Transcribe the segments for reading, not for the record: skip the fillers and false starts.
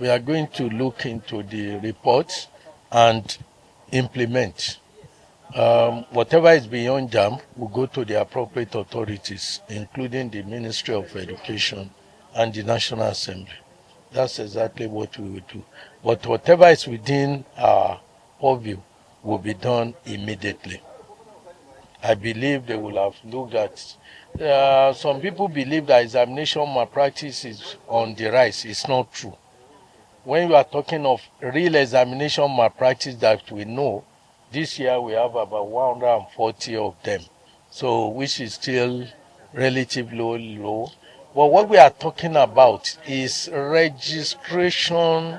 We are going to look into the reports and implement. Whatever is beyond Jamb will go to the appropriate authorities, including the Ministry of Education and the National Assembly. That's exactly what we will do. But whatever is within our purview will be done immediately. I believe they will have looked at. Some people believe that examination malpractice is on the rise. It's not true. When you are talking of real examination malpractice that we know, this year we have about 140 of them, so which is still relatively low. But what we are talking about is registration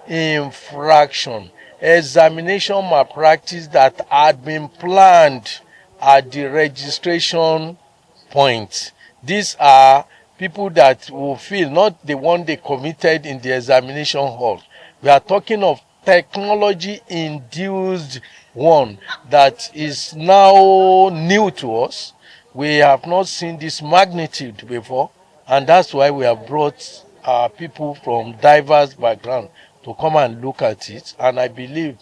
infraction, examination malpractice that had been planned at the registration point. These are people that will feel, not the one they committed in the examination hall. We are talking of technology-induced one that is now new to us. We have not seen this magnitude before, and that's why we have brought people from diverse backgrounds to come and look at it. And I believe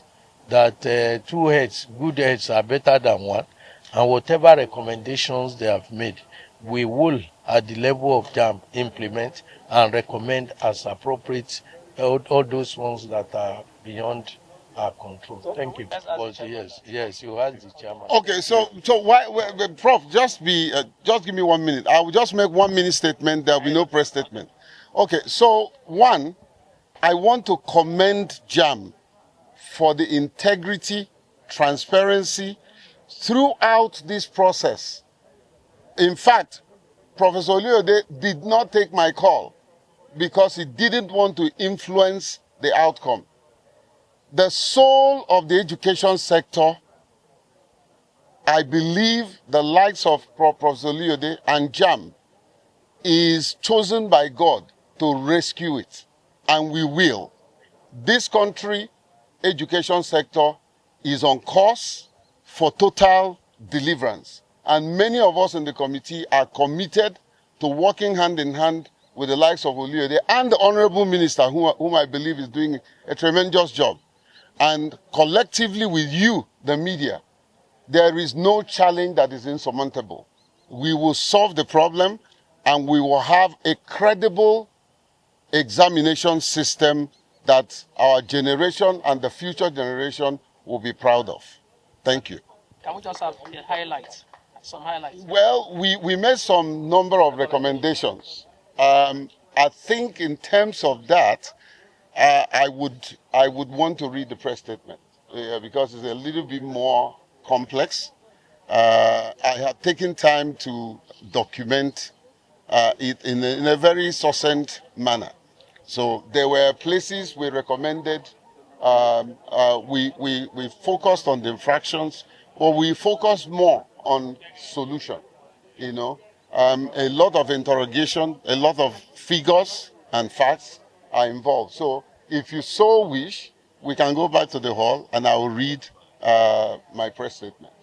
that two heads, good heads, are better than one. And whatever recommendations they have made, we will, at the level of Jamb, implement and recommend as appropriate all those ones that are beyond our control. Thank you. Yes, you asked the chairman. Okay, so why, Prof? Just give me 1 minute. I will just make 1 minute statement. There will be no press statement. Okay, so one, I want to commend Jamb for the integrity, transparency throughout this process. In fact, Professor Oluode did not take my call because he didn't want to influence the outcome. The soul of the education sector, I believe the likes of Professor Oluode and Jamb, is chosen by God to rescue it. And we will. This country education sector is on course for total deliverance. And many of us in the committee are committed to working hand in hand with the likes of Oluode and the Honorable Minister, whom I believe is doing a tremendous job. And collectively with you, the media, there is no challenge that is insurmountable. We will solve the problem and we will have a credible examination system that our generation and the future generation will be proud of. Thank you. Can we just have some highlights? Well, we made some number of recommendations. I think in terms of that, I would want to read the press statement because it's a little bit more complex. I have taken time to document it in a very succinct manner. So there were places we recommended. We focused on the infractions, or we focused more on solution. A lot of interrogation, a lot of figures and facts are involved. So if you so wish, we can go back to the hall and I will read my press statement.